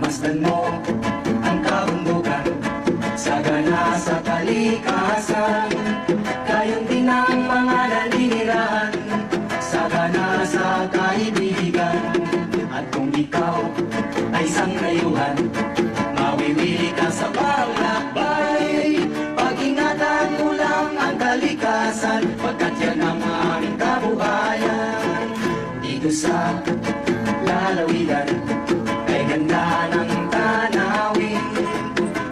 Masdan mo ang kabundukan, sagana sa kalikasan. Gayon din ang mga naninirahan, sagana sa kaibigan. At kung ikaw ay sanggayuhan, mawiwili ka sa panglakbay. Pag-ingatan mo lang ang kalikasan, pagkat yan ang aming kabuhayan. Dito sa lalawigan, kay ganda ng tanawin.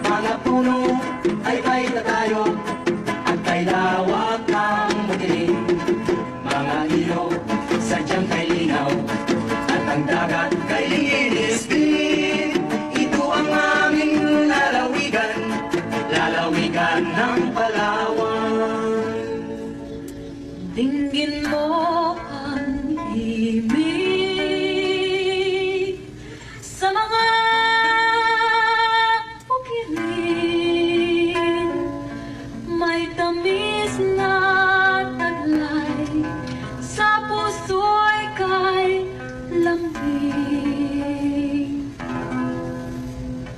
Mga puno ay kay tatayo, at kay lawak ng bukiling. Mga ilog sadyang kay linaw, at ang dagat kay linis din. Ito ang aming lalawigan, lalawigan ng Palawan. Dinggin mo ang ibig sa mga ukirin, may tamis na taglay, sa puso'y kay lambing.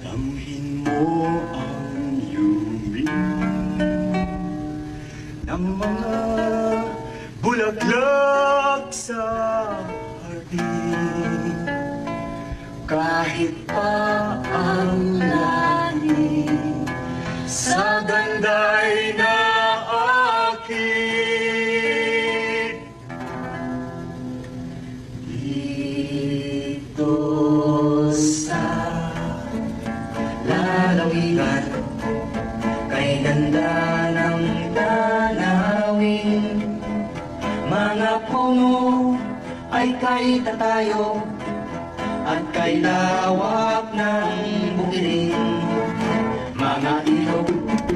Damhin mo ang yumi ng mga bulaklak sa hardin. Kahit pa ang langit sa ganda'y naakit, dito sa lalawigan, kay ganda ng tanawin. Mga puno ay kay tatayo, at kay lawak ng bukiling. Mga ilog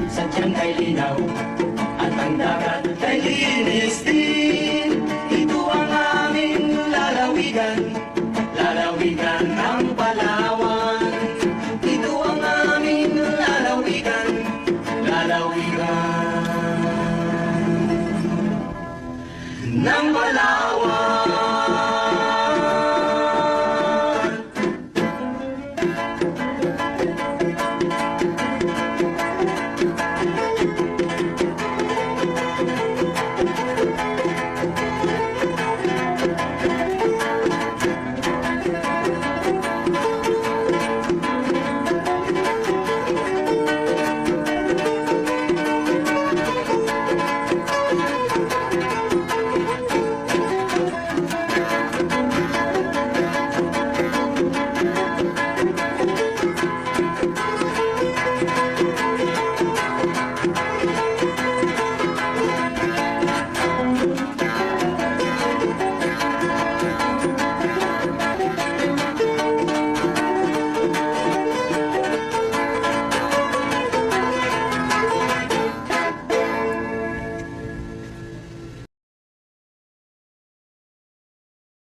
sadyang kay linaw, at ang dagat kay linis din. Ito ang aming lalawigan, lalawigan ng Palawan. Ito ang aming lalawigan, lalawigan ng Palawan.